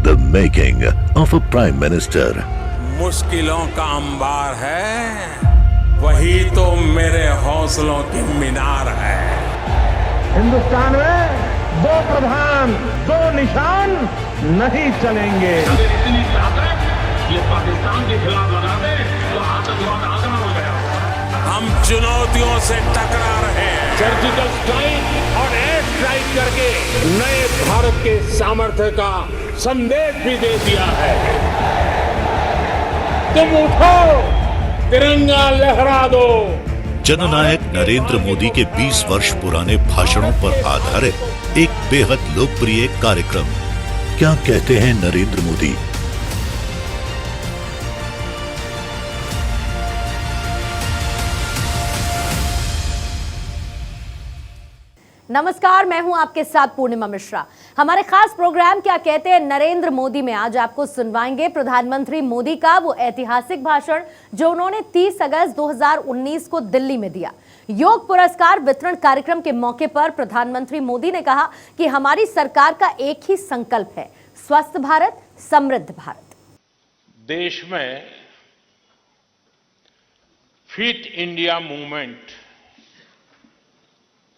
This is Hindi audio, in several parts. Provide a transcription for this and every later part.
The making of a Prime Minister. मुश्किलों का अंबार है, वही तो मेरे हौसलों की मीनार है। हिंदुस्तान में दो प्रधान दो निशान नहीं चलेंगे। अगर इतनी ताकत ये पाकिस्तान के खिलाफ लगा दे तो आतंकवाद आसान हो गया। हम चुनौतियों से टकरा रहे हैं। सर्जिकल स्ट्राइक और एयर स्ट्राइक करके नए भारत के सामर्थ्य का संदेश भी दे दिया है। तुम उठो, तिरंगा लहरा दो। जननायक नरेंद्र मोदी के 20 वर्ष पुराने भाषणों पर आधारित एक बेहद लोकप्रिय कार्यक्रम। क्या कहते हैं नरेंद्र मोदी? नमस्कार, मैं हूं आपके साथ पूर्णिमा मिश्रा। हमारे खास प्रोग्राम क्या कहते हैं नरेंद्र मोदी में आज आपको सुनवाएंगे प्रधानमंत्री मोदी का वो ऐतिहासिक भाषण जो उन्होंने 30 अगस्त 2019 को दिल्ली में दिया। योग पुरस्कार वितरण कार्यक्रम के मौके पर प्रधानमंत्री मोदी ने कहा कि हमारी सरकार का एक ही संकल्प है, स्वस्थ भारत, समृद्ध भारत। देश में फिट इंडिया मूवमेंट,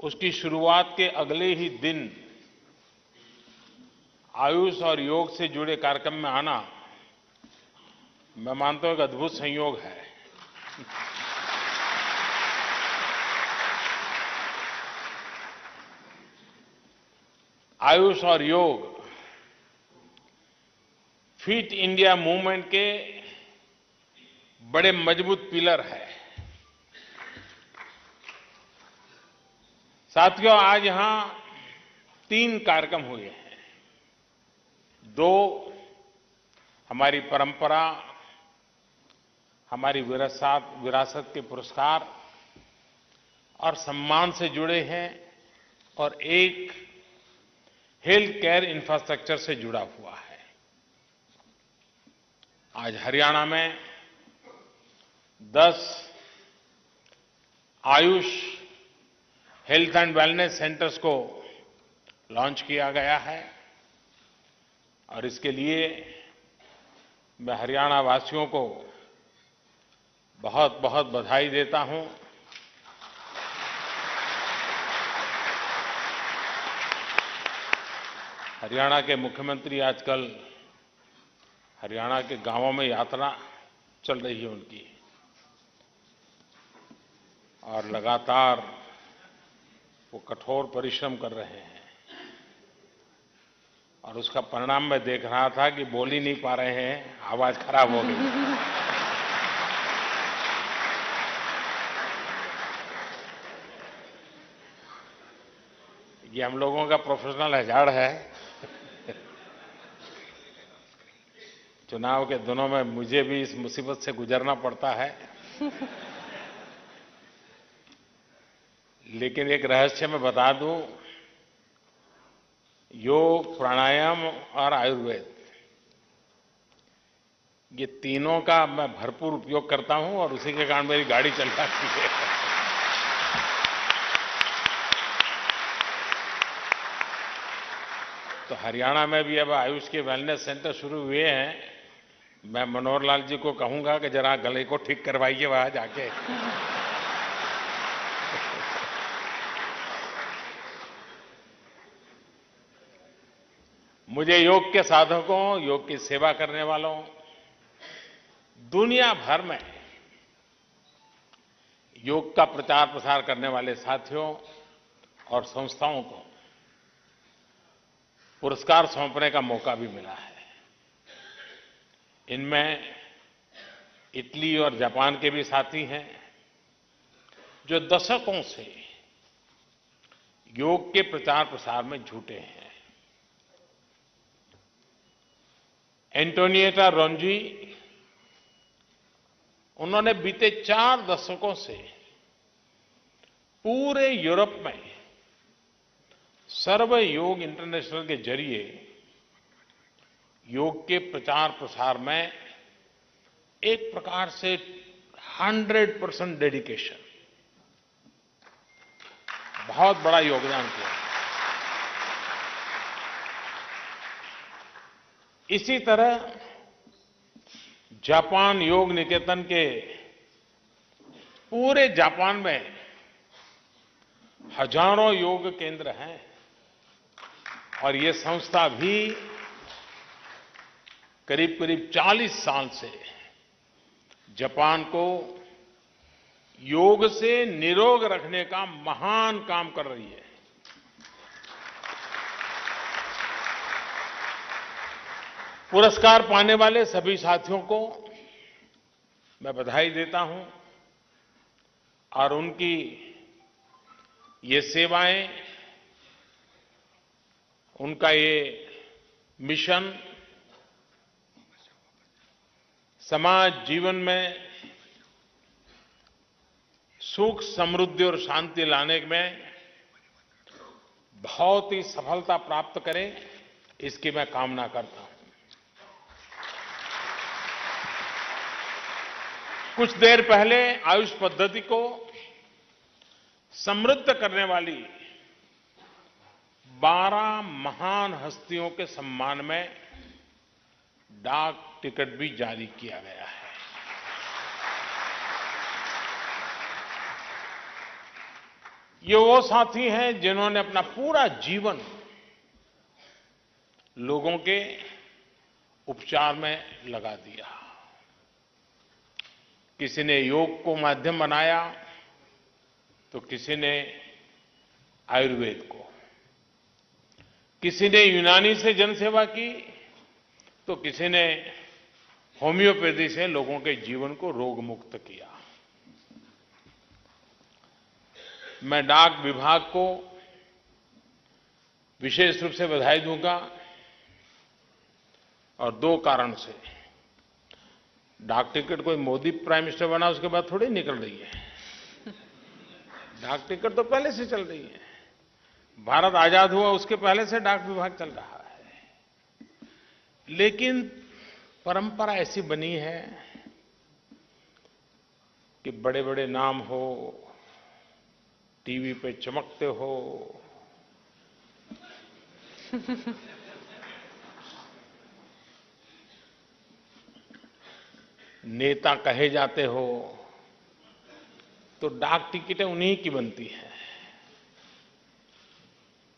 उसकी शुरुआत के अगले ही दिन आयुष और योग से जुड़े कार्यक्रम में आना, मैं मानता हूं एक अद्भुत संयोग है। आयुष और योग फिट इंडिया मूवमेंट के बड़े मजबूत पिलर है। साथियों, आज यहां 3 कार्यक्रम हुए हैं। 2 हमारी परंपरा, हमारी विरासत के पुरस्कार और सम्मान से जुड़े हैं और एक हेल्थ केयर इंफ्रास्ट्रक्चर से जुड़ा हुआ है। आज हरियाणा में 10 Ayush health and wellness centres को लॉन्च किया गया है और इसके लिए मैं हरियाणा वासियों को बहुत बहुत बधाई देता हूं। हरियाणा के मुख्यमंत्री आजकल हरियाणा के गांवों में यात्रा चल रही है उनकी, और लगातार वो कठोर परिश्रम कर रहे हैं और उसका परिणाम मैं देख रहा था कि बोल ही नहीं पा रहे हैं, आवाज खराब हो गई। ये हम लोगों का प्रोफेशनल हजाड़ है। चुनाव के दिनों में मुझे भी इस मुसीबत से गुजरना पड़ता है। लेकिन एक रहस्य मैं बता दूं, योग, प्राणायाम और आयुर्वेद, ये तीनों का मैं भरपूर उपयोग करता हूं और उसी के कारण मेरी गाड़ी चल जाती है। तो हरियाणा में भी अब आयुष के वेलनेस सेंटर शुरू हुए हैं। मैं मनोहर लाल जी को कहूंगा कि जरा गले को ठीक करवाइए वहां जाके। मुझे योग के साधकों, योग की सेवा करने वालों, दुनिया भर में योग का प्रचार प्रसार करने वाले साथियों और संस्थाओं को पुरस्कार सौंपने का मौका भी मिला है। इनमें इटली और जापान के भी साथी हैं जो दशकों से योग के प्रचार प्रसार में जुटे हैं। एंटोनिएटा रोंजी, उन्होंने बीते 4 दशकों से पूरे यूरोप में सर्व योग इंटरनेशनल के जरिए योग के प्रचार प्रसार में एक प्रकार से 100% डेडिकेशन, बहुत बड़ा योगदान किया। इसी तरह जापान योग निकेतन के पूरे जापान में हजारों योग केंद्र हैं और ये संस्था भी करीब करीब 40 साल से जापान को योग से निरोग रखने का महान काम कर रही है। पुरस्कार पाने वाले सभी साथियों को मैं बधाई देता हूं और उनकी ये सेवाएं, उनका ये मिशन समाज जीवन में सुख, समृद्धि और शांति लाने में बहुत ही सफलता प्राप्त करे, इसकी मैं कामना करता हूं। कुछ देर पहले आयुष पद्धति को समृद्ध करने वाली 12 महान हस्तियों के सम्मान में डाक टिकट भी जारी किया गया है। ये वो साथी हैं जिन्होंने अपना पूरा जीवन लोगों के उपचार में लगा दिया। किसी ने योग को माध्यम बनाया तो किसी ने आयुर्वेद को, किसी ने यूनानी से जनसेवा की तो किसी ने होम्योपैथी से लोगों के जीवन को रोग मुक्त किया। मैं डाक विभाग को विशेष रूप से बधाई दूंगा और 2 कारण से। डाक टिकट कोई मोदी प्राइम मिनिस्टर बना उसके बाद थोड़ी निकल रही है। डाक टिकट तो पहले से चल रही है। भारत आजाद हुआ उसके पहले से डाक विभाग चल रहा है, लेकिन परंपरा ऐसी बनी है कि बड़े बड़े नाम हो, टीवी पे चमकते हो, नेता कहे जाते हो, तो डाक टिकटें उन्हीं की बनती है।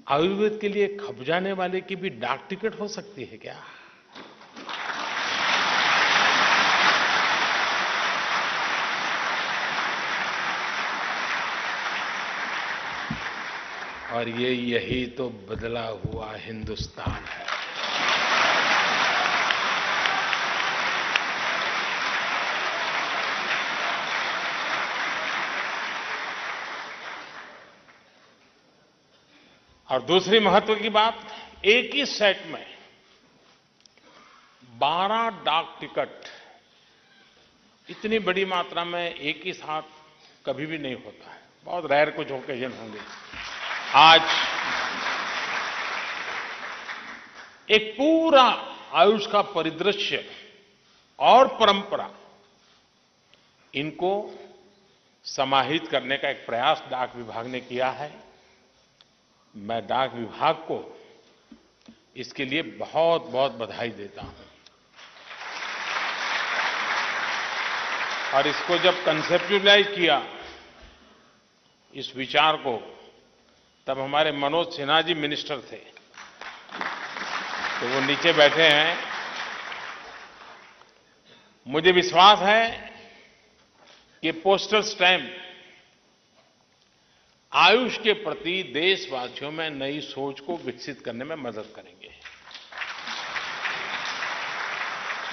आयुर्वेद के लिए खप जाने वाले की भी डाक टिकट हो सकती है क्या? और यही तो बदला हुआ हिंदुस्तान है। और दूसरी महत्व की बात, एक ही सेट में 12 डाक टिकट, इतनी बड़ी मात्रा में एक ही साथ कभी भी नहीं होता है। बहुत रेयर कुछ ओकेजन होंगे। आज एक पूरा आयुष का परिदृश्य और परंपरा, इनको समाहित करने का एक प्रयास डाक विभाग ने किया है। मैं डाक विभाग को इसके लिए बहुत बहुत बधाई देता हूं। और इसको जब कंसेप्चुअलाइज किया, इस विचार को, तब हमारे मनोज सिन्हा जी मिनिस्टर थे, तो वो नीचे बैठे हैं। मुझे विश्वास है कि पोस्टल स्टैम्प आयुष के प्रति देशवासियों में नई सोच को विकसित करने में मदद करेंगे।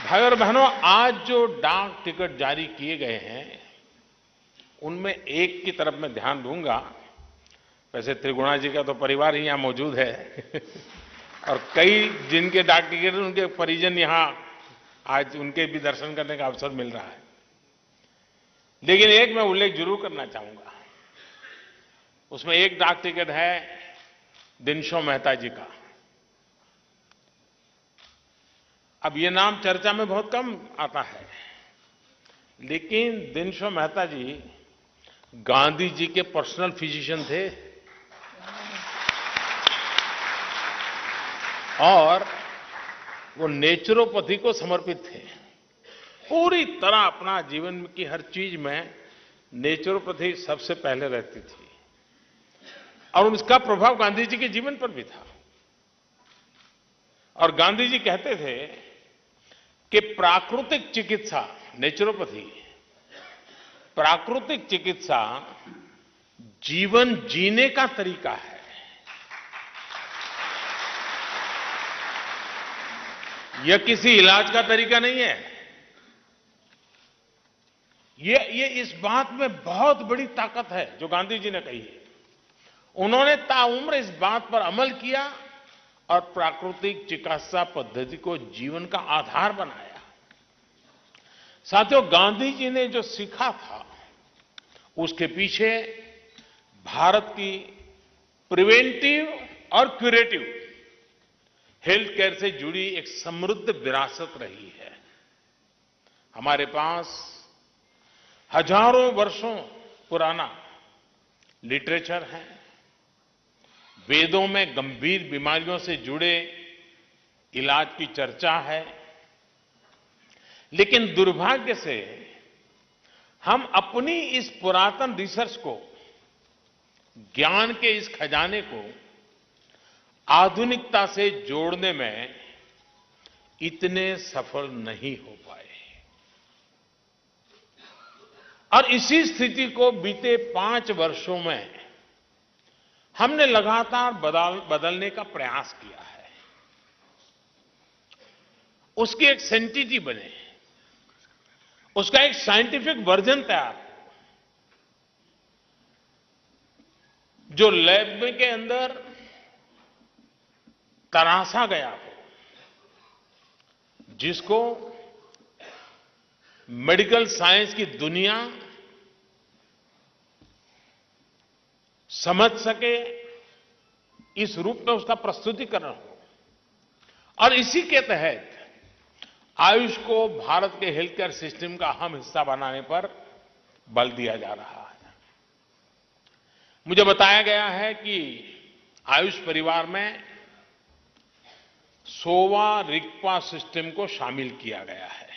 भाई और बहनों, आज जो डाक टिकट जारी किए गए हैं, उनमें एक की तरफ मैं ध्यान दूंगा। वैसे त्रिगुणा जी का तो परिवार ही यहां मौजूद है और कई जिनके डाक टिकट, उनके परिजन यहां आज उनके भी दर्शन करने का अवसर मिल रहा है। लेकिन एक मैं उल्लेख जरूर करना चाहूंगा। उसमें एक डाक टिकट है दिनशो मेहता जी का। अब ये नाम चर्चा में बहुत कम आता है, लेकिन दिनशो मेहता जी गांधी जी के पर्सनल फिजिशियन थे और वो नेचुरोपैथी को समर्पित थे। पूरी तरह अपना जीवन की हर चीज में नेचुरोपैथी सबसे पहले रहती थी और उसका प्रभाव गांधी जी के जीवन पर भी था। और गांधी जी कहते थे कि प्राकृतिक चिकित्सा, नेचुरोपैथी, प्राकृतिक चिकित्सा जीवन जीने का तरीका है। यह किसी इलाज का तरीका नहीं है। ये इस बात में बहुत बड़ी ताकत है जो गांधी जी ने कही है। उन्होंने ताउम्र इस बात पर अमल किया और प्राकृतिक चिकित्सा पद्धति को जीवन का आधार बनाया। साथियों, गांधी जी ने जो सीखा था उसके पीछे भारत की प्रिवेंटिव और क्यूरेटिव हेल्थ केयर से जुड़ी एक समृद्ध विरासत रही है। हमारे पास हजारों वर्षों पुराना लिटरेचर है। वेदों में गंभीर बीमारियों से जुड़े इलाज की चर्चा है। लेकिन दुर्भाग्य से हम अपनी इस पुरातन रिसर्च को, ज्ञान के इस खजाने को आधुनिकता से जोड़ने में इतने सफल नहीं हो पाए। और इसी स्थिति को बीते 5 वर्षों में हमने लगातार बदलने का प्रयास किया है। उसकी एक सेंटिटी बने, उसका एक साइंटिफिक वर्जन तैयार हो, जो लैब के अंदर तराशा गया हो, जिसको मेडिकल साइंस की दुनिया समझ सके, इस रूप में उसका प्रस्तुतिकरण हो। और इसी के तहत आयुष को भारत के हेल्थ केयर सिस्टम का अहम हिस्सा बनाने पर बल दिया जा रहा है। मुझे बताया गया है कि आयुष परिवार में सोवा रिगपा सिस्टम को शामिल किया गया है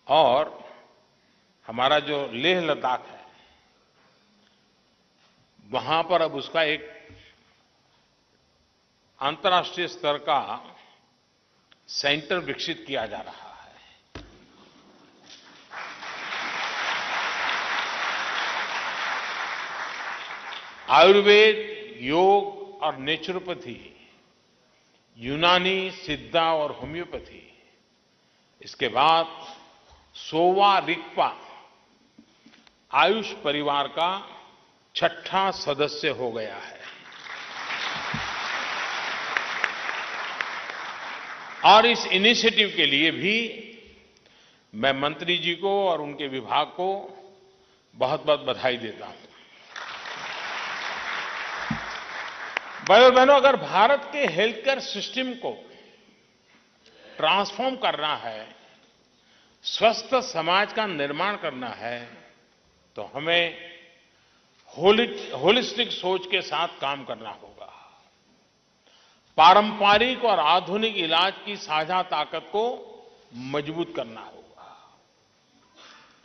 और हमारा जो लेह लद्दाख है वहां पर अब उसका एक अंतर्राष्ट्रीय स्तर का सेंटर विकसित किया जा रहा है। आयुर्वेद, योग और नेचुरोपैथी, यूनानी, सिद्धा और होम्योपैथी, इसके बाद सोवा रिगपा आयुष परिवार का 6ठा सदस्य हो गया है। और इस इनिशिएटिव के लिए भी मैं मंत्री जी को और उनके विभाग को बहुत बहुत बधाई देता हूं। भाइयों और बहनों, अगर भारत के हेल्थ केयर सिस्टम को ट्रांसफॉर्म करना है, स्वस्थ समाज का निर्माण करना है, तो हमें होलिस्टिक सोच के साथ काम करना होगा। पारंपरिक और आधुनिक इलाज की साझा ताकत को मजबूत करना होगा।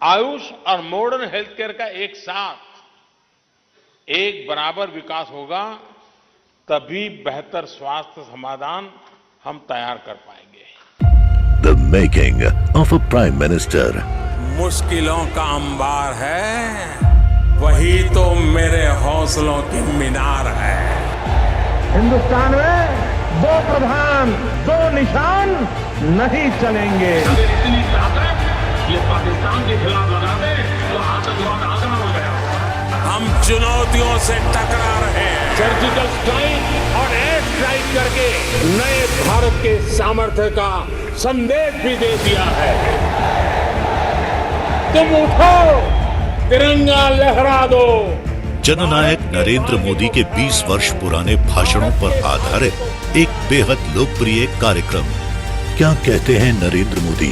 आयुष और मॉडर्न हेल्थ केयर का एक साथ एक बराबर विकास होगा, तभी बेहतर स्वास्थ्य समाधान हम तैयार कर पाएंगे। The making of a Prime Minister. मुश्किलों का अंबार है, वही तो मेरे हौसलों की मीनार है। हिंदुस्तान में 2 प्रधान 2 निशान नहीं चलेंगे। अगर इतनी ताकत ये पाकिस्तान के खिलाफ लगा दे तो आतंकवाद आसान हो गया। हम चुनौतियों से टकरा रहे हैं। सर्जिकल स्ट्राइक और एयर स्ट्राइक करके नए भारत के सामर्थ्य का संदेश भी दे दिया है। तुम उठो, तिरंगा लहरा दो। जननायक नरेंद्र मोदी के 20 वर्ष पुराने भाषणों पर आधारित एक बेहद लोकप्रिय कार्यक्रम क्या कहते हैं नरेंद्र मोदी।